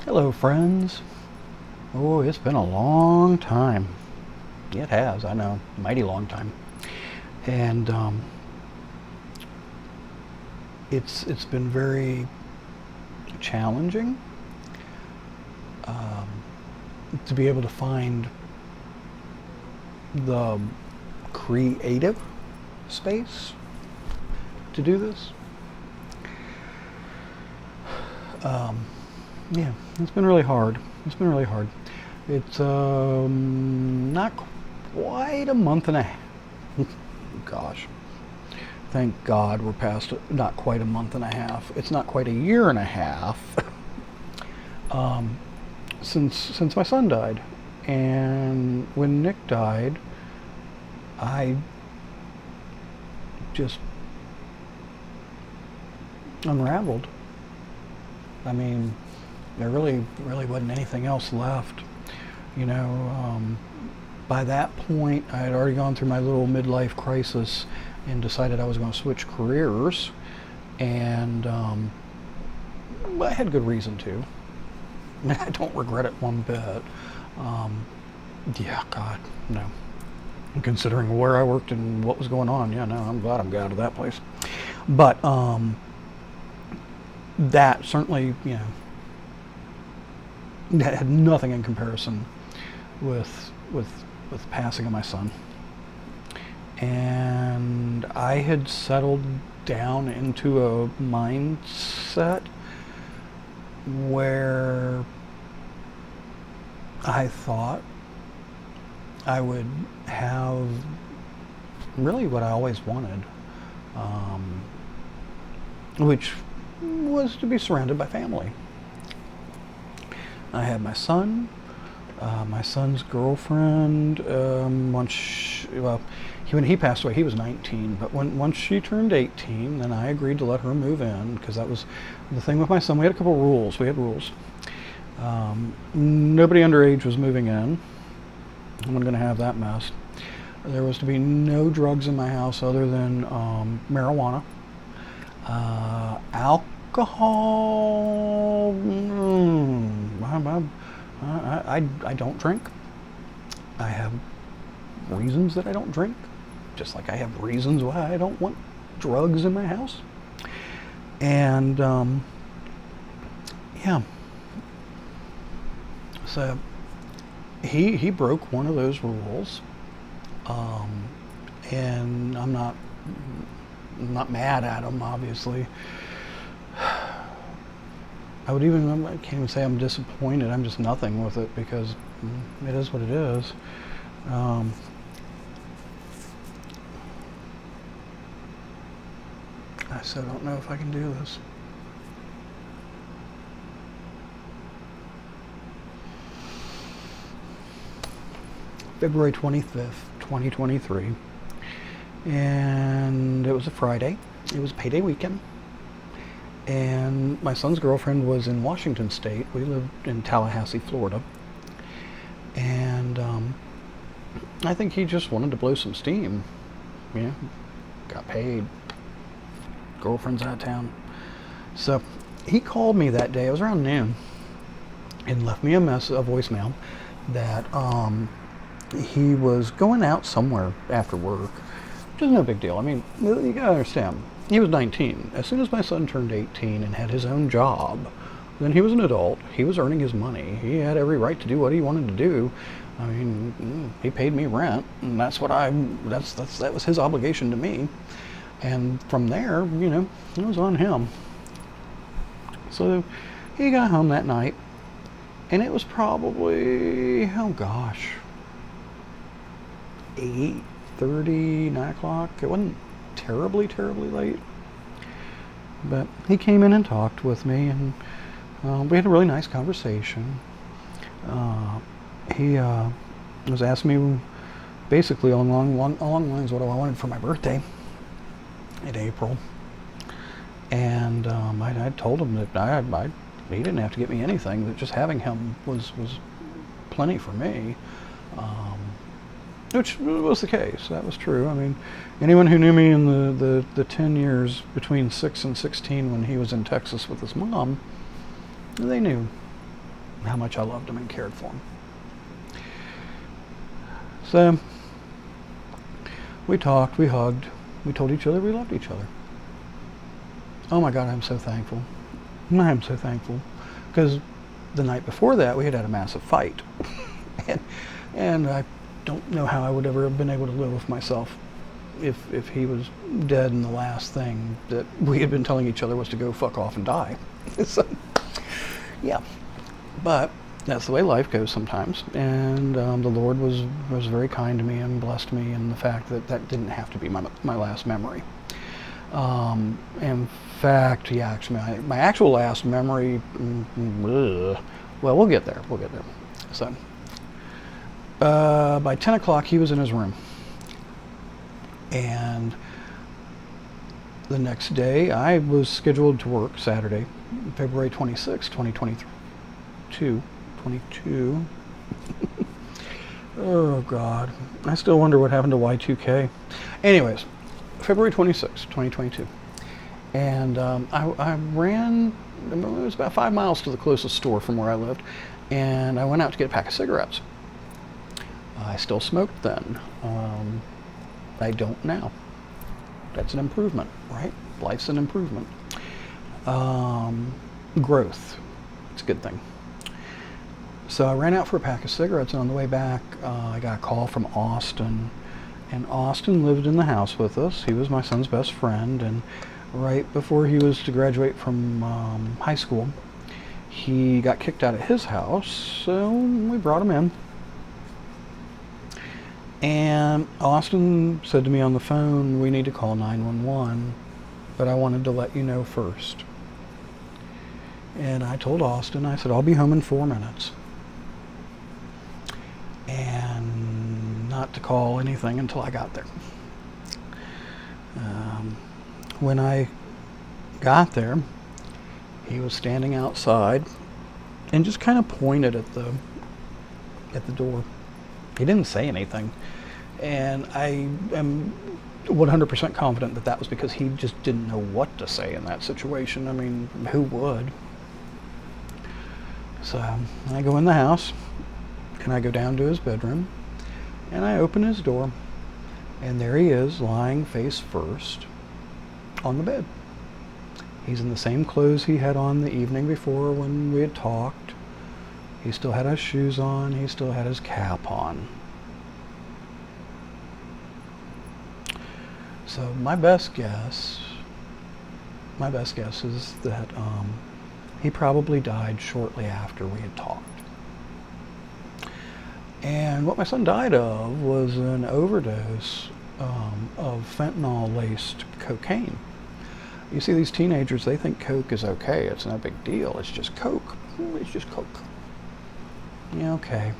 Hello, friends. Oh, it's been a long time. It has, I know, mighty long time. And it's been very challenging um, to be able to find the creative space to do this. Yeah, it's been really hard. It's been really hard. It's not quite a month and a half. Gosh, thank God we're past it. Not quite a month and a half. It's not quite a year and a half um, since my son died. And when Nick died, I just unraveled. I mean, there really wasn't anything else left. You know, by that point, I had already gone through my little midlife crisis and decided I was going to switch careers, and I had good reason to. I don't regret it one bit. Yeah, God, no. Considering where I worked and what was going on, yeah, no, I'm glad I'm out of that place. But that certainly, that had nothing in comparison with the passing of my son. And I had settled down into a mindset where I thought I would have really what I always wanted, which was to be surrounded by family. I had my son, my son's girlfriend. When he passed away, he was 19. But once she turned 18, then I agreed to let her move in, because that was the thing with my son. We had a couple rules. We had rules. Nobody underage was moving in. I'm not going to have that mess. There was to be no drugs in my house other than marijuana, alcohol. I don't drink. I have reasons that I don't drink, just like I have reasons why I don't want drugs in my house. And yeah, so he broke one of those rules, and I'm not mad at him, obviously. I can't even say I'm disappointed. I'm just nothing with it, because it is what it is. I still don't know if I can do this. February 25th, 2023. And it was a Friday. It was payday weekend. And my son's girlfriend was in Washington State. We lived in Tallahassee, Florida. And I think he just wanted to blow some steam. Got paid. Girlfriend's out of town. So he called me that day. It was around noon, and left me a voicemail that he was going out somewhere after work, which is no big deal. I mean, you gotta understand, he was 19. As soon as my son turned 18 and had his own job, then he was an adult. He was earning his money. He had every right to do what he wanted to do. I mean, he paid me rent, and that was his obligation to me. And from there, it was on him. So he got home that night, and it was probably, 8:30, 9 o'clock. It wasn't terribly late. But he came in and talked with me, and we had a really nice conversation. He was asking me basically along the lines what I wanted for my birthday in April. And I told him that he didn't have to get me anything, that just having him was plenty for me. Which was the case. That was true. I mean, anyone who knew me in the 10 years between 6 and 16 when he was in Texas with his mom, they knew how much I loved him and cared for him. So we talked, we hugged, we told each other we loved each other. Oh my God, I'm so thankful. I'm so thankful. Because the night before that, we had had a massive fight. and I don't know how I would ever have been able to live with myself if he was dead and the last thing that we had been telling each other was to go fuck off and die. So, yeah. But that's the way life goes sometimes. And the Lord was very kind to me and blessed me in the fact that that didn't have to be my last memory. In fact, yeah, actually, my actual last memory, well, we'll get there. So, by 10 o'clock, he was in his room. And the next day, I was scheduled to work Saturday, February 26, 2022. 22. Oh, God. I still wonder what happened to Y2K. Anyways, February 26, 2022. And I ran, it was about 5 miles to the closest store from where I lived, and I went out to get a pack of cigarettes. I still smoked then. I don't now. That's an improvement, right? Life's an improvement. Growth. It's a good thing. So I ran out for a pack of cigarettes, and on the way back, I got a call from Austin. And Austin lived in the house with us. He was my son's best friend, and right before he was to graduate from high school, he got kicked out of his house, so we brought him in. And Austin said to me on the phone, we need to call 911, but I wanted to let you know first. And I told Austin, I said, I'll be home in 4 minutes. And not to call anything until I got there. When I got there, he was standing outside and just kind of pointed at the door. He didn't say anything, and I am 100% confident that that was because he just didn't know what to say in that situation. I mean, who would? So I go in the house, and I go down to his bedroom, and I open his door, and there he is, lying face first on the bed. He's in the same clothes he had on the evening before when we had talked. He still had his shoes on. He still had his cap on. So my best guess is that he probably died shortly after we had talked. And what my son died of was an overdose of fentanyl-laced cocaine. You see, these teenagers, they think coke is okay. It's no big deal. It's just coke. It's just coke. Yeah, okay.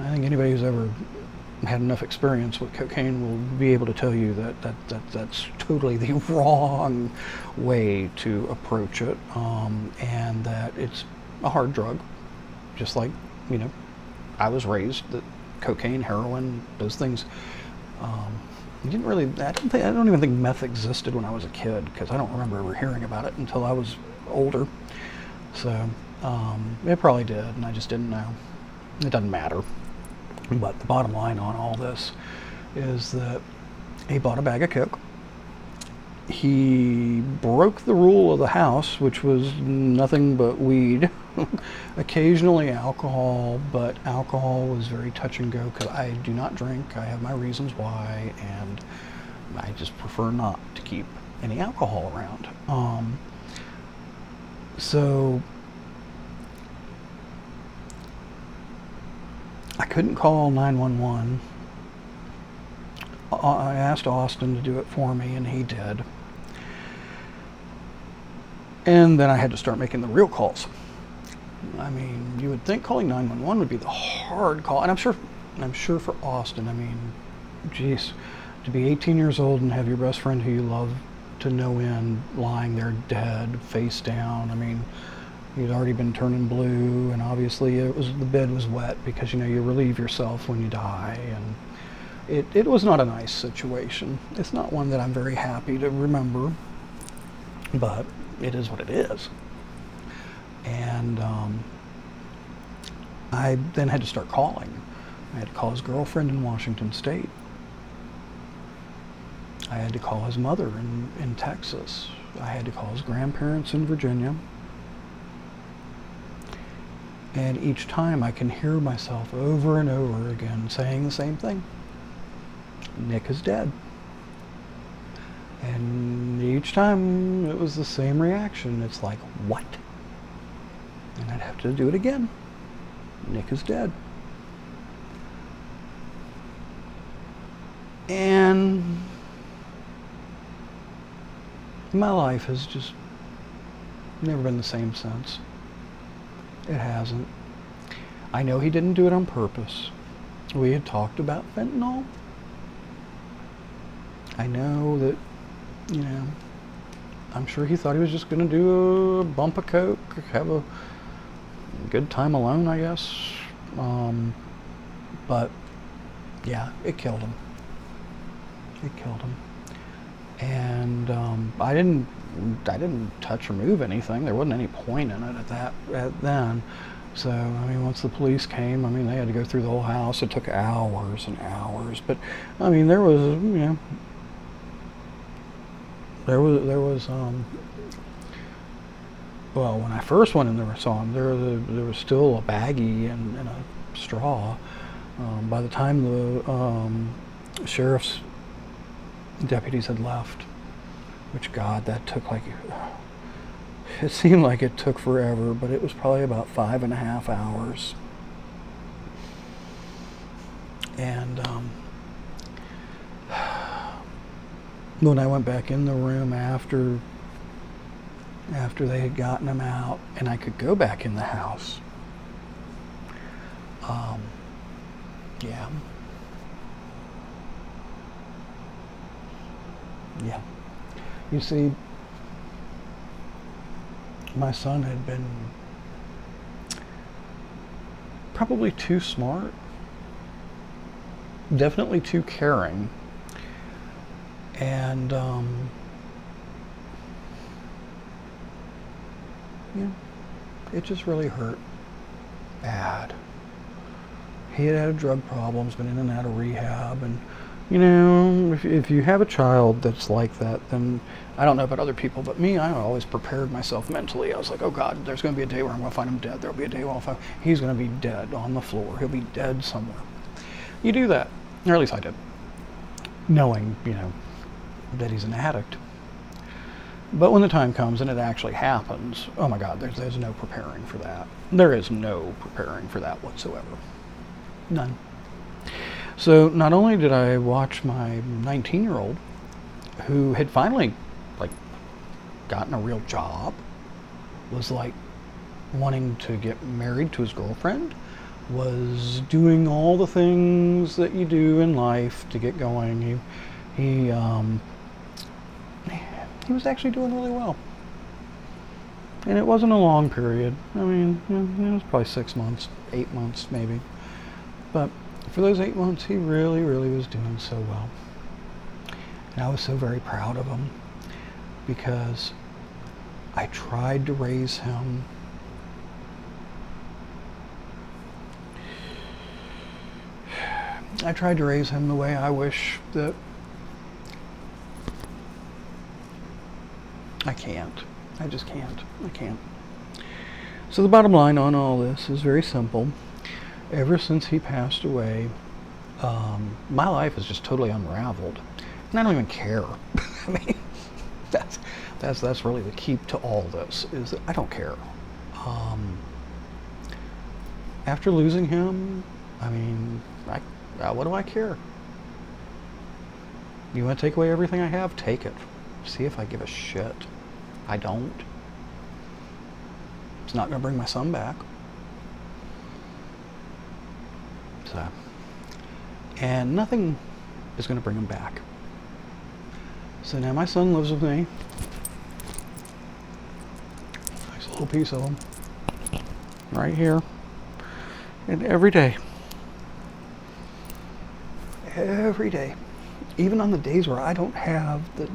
I think anybody who's ever had enough experience with cocaine will be able to tell you that's totally the wrong way to approach it, and that it's a hard drug, just like, you know, I was raised that cocaine, heroin, those things. You didn't really. I don't even think meth existed when I was a kid, because I don't remember ever hearing about it until I was older. So it probably did, and I just didn't know. It doesn't matter. But the bottom line on all this is that he bought a bag of coke. He broke the rule of the house, which was nothing but weed. Occasionally alcohol, but alcohol was very touch and go because I do not drink. I have my reasons why, and I just prefer not to keep any alcohol around. So I couldn't call 911. I asked Austin to do it for me, and he did. And then I had to start making the real calls. I mean, you would think calling 911 would be the hard call, and I'm sure for Austin, I mean, geez, to be 18 years old and have your best friend who you love to no end lying there dead, face down. I mean, he'd already been turning blue, and obviously the bed was wet because, you know, you relieve yourself when you die, and it was not a nice situation. It's not one that I'm very happy to remember, but it is what it is. And I then had to start calling. I had to call his girlfriend in Washington State. I had to call his mother in Texas. I had to call his grandparents in Virginia. And each time I can hear myself over and over again saying the same thing. Nick is dead. And each time it was the same reaction. It's like, what? And I'd have to do it again. Nick is dead. And my life has just never been the same since. It hasn't. I know he didn't do it on purpose. We had talked about fentanyl. I know that, I'm sure he thought he was just going to do a bump of coke, have a good time alone, I guess. But yeah, it killed him. It killed him. And I didn't touch or move anything. There wasn't any point in it at then. So, once the police came, they had to go through the whole house. It took hours and hours. But, there was, well, when I first went in there and saw him, there was still a baggie and a straw. By the time the sheriff's deputies had left, which, God, that took it seemed like it took forever, but it was probably about 5.5 hours. And when I went back in the room after they had gotten him out, and I could go back in the house, yeah. You see, my son had been probably too smart, definitely too caring, and it just really hurt bad. He had drug problems, been in and out of rehab, and if you have a child that's like that, then I don't know about other people, but me, I always prepared myself mentally. I was like, oh God, there's going to be a day where I'm going to find him dead. There'll be a day where he's going to be dead on the floor. He'll be dead somewhere. You do that, or at least I did, knowing, that he's an addict. But when the time comes and it actually happens, oh my God, there's no preparing for that. There is no preparing for that whatsoever. None. So not only did I watch my 19-year-old, who had finally, gotten a real job, was, wanting to get married to his girlfriend, was doing all the things that you do in life to get going. He was actually doing really well. And it wasn't a long period. It was probably 6 months, 8 months maybe. But for those 8 months, he really, really was doing so well. And I was so very proud of him, because I tried to raise him the way I wish that I can't. I just can't. I can't. So the bottom line on all this is very simple. Ever since he passed away, my life is just totally unraveled, and I don't even care. That's really the key to all this, is that I don't care. After losing him, what do I care? You want to take away everything I have? Take it. See if I give a shit. I don't. It's not going to bring my son back. So, and nothing is going to bring him back. So now my son lives with me. Nice little piece of him. Right here. And every day, even on the days where I don't have the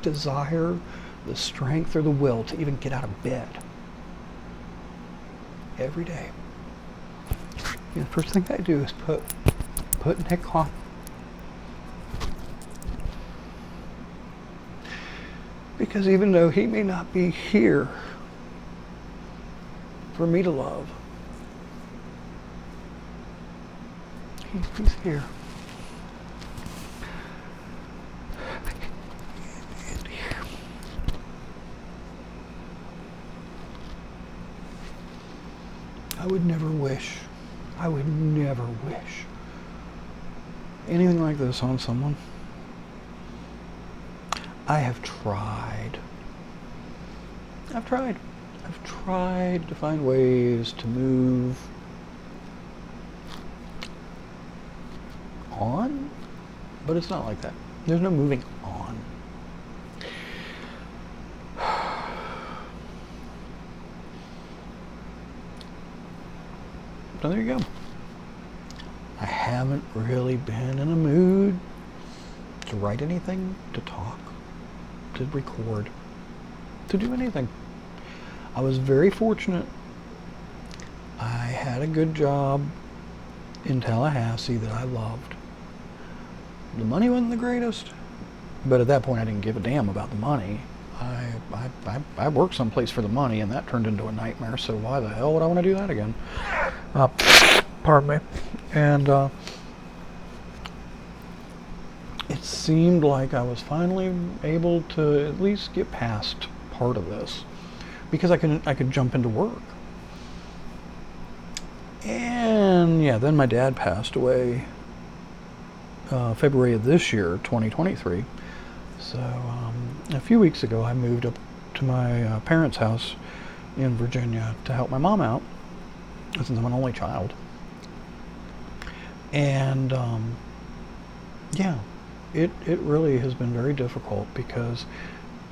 desire, the strength, or the will to even get out of bed, every day The first thing I do is put Nick on. Because even though he may not be here for me to love, he's here. I would never wish anything like this on someone. I have tried. I've tried to find ways to move on, but it's not like that. There's no moving on. So there you go. I haven't really been in a mood to write anything, to talk, to record, to do anything. I was very fortunate. I had a good job in Tallahassee that I loved. The money wasn't the greatest, but at that point I didn't give a damn about the money. I worked someplace for the money, and that turned into a nightmare, so why the hell would I want to do that again? Pardon me. And it seemed like I was finally able to at least get past part of this, because I could jump into work. And yeah, then my dad passed away February of this year, 2023. So a few weeks ago, I moved up to my parents' house in Virginia to help my mom out, since I'm an only child. And yeah, it really has been very difficult, because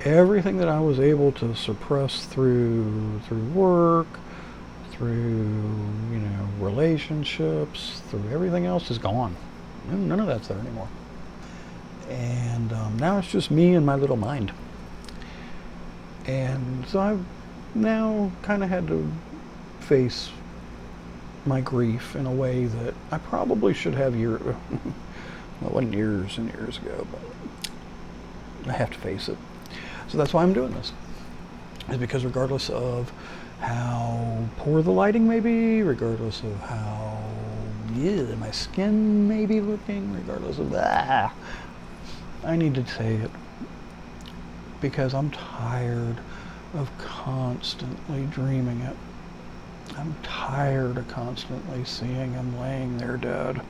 everything that I was able to suppress through work, through relationships, through everything else is gone. None of that's there anymore. And now it's just me and my little mind. And so I've now kind of had to face my grief in a way that I probably should have well, it wasn't years and years ago, but I have to face it. So that's why I'm doing this. Is because regardless of how poor the lighting may be, regardless of how my skin may be looking, regardless of that, I need to say it, because I'm tired of constantly dreaming it. I'm tired of constantly seeing him laying there dead.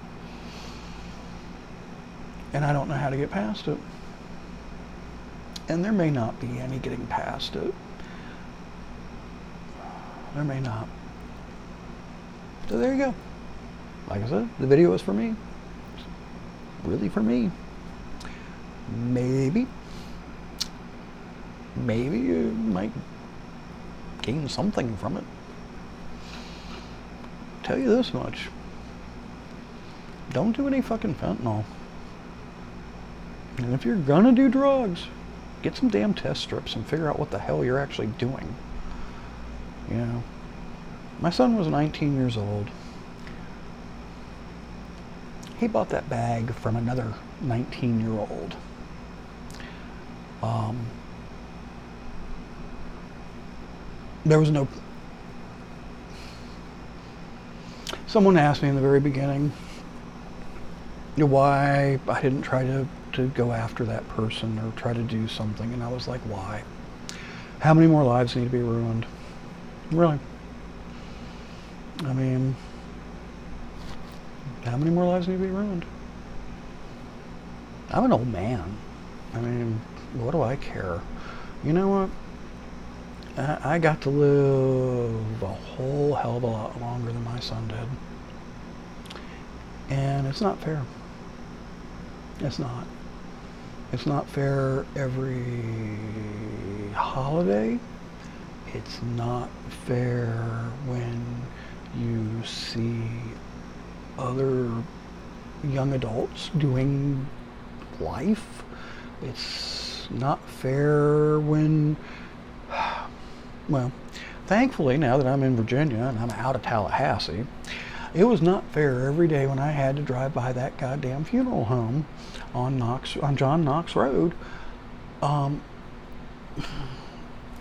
And I don't know how to get past it. And there may not be any getting past it. There may not. So there you go. Like I said, the video is for me. It's really for me. Maybe you might gain something from it. Tell you this much. Don't do any fucking fentanyl. And if you're gonna do drugs, get some damn test strips and figure out what the hell you're actually doing. My son was 19 years old. He bought that bag from another 19-year-old. There was no... Someone asked me in the very beginning why I didn't try to go after that person or try to do something, and I was like, why? How many more lives need to be ruined? Really? I mean, how many more lives need to be ruined? I'm an old man. I mean, what do I care? You know what? I got to live a whole hell of a lot longer than my son did. And it's not fair. It's not. It's not fair every holiday. It's not fair when you see other young adults doing life. It's not fair when, well, thankfully now that I'm in Virginia and I'm out of Tallahassee, It was not fair every day when I had to drive by that goddamn funeral home on John Knox Road, um,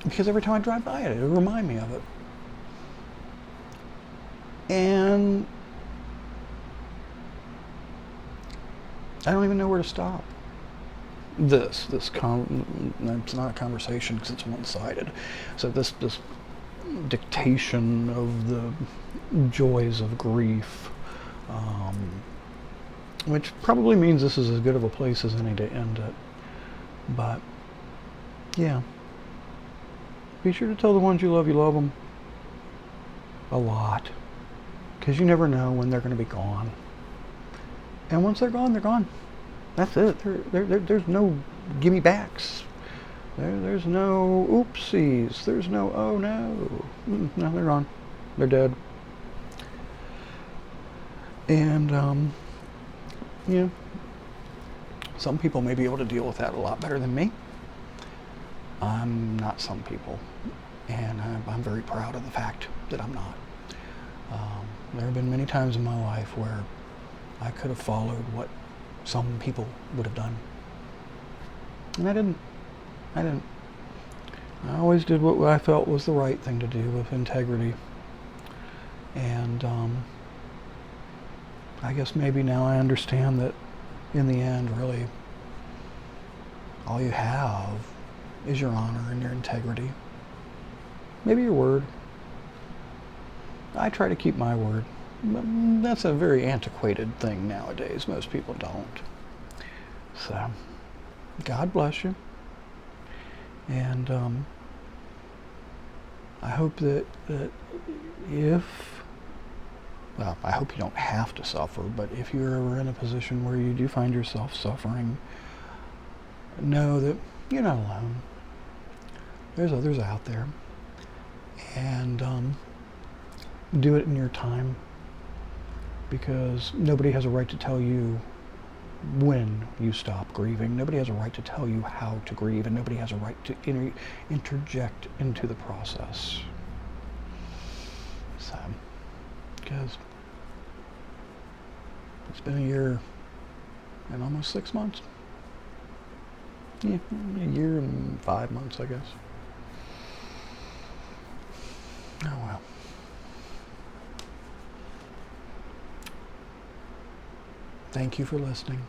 because every time I drive by it, it would remind me of it. And I don't even know where to stop. It's not a conversation because it's one-sided. So this dictation of the joys of grief, which probably means this is as good of a place as any to end it. But yeah, be sure to tell the ones you love them a lot, because you never know when they're going to be gone. And once they're gone, they're gone. That's it. There's no gimme backs. There's no oopsies. There's no oh no. No, they're gone. They're dead. And yeah, some people may be able to deal with that a lot better than me. I'm not some people, and I'm very proud of the fact that I'm not. There have been many times in my life where I could have followed what some people would have done, and I didn't. I always did what I felt was the right thing to do with integrity. And I guess maybe now I understand that in the end, really, all you have is your honor and your integrity. Maybe your word. I try to keep my word. But that's a very antiquated thing nowadays. Most people don't. So, God bless you. And I hope that I hope you don't have to suffer, but if you're ever in a position where you do find yourself suffering, know that you're not alone. There's others out there. And do it in your time, because nobody has a right to tell you when you stop grieving. Nobody has a right to tell you how to grieve, and nobody has a right to interject into the process. So, because it's been a year and almost 6 months. Yeah, a year and 5 months, I guess. Oh well. Thank you for listening.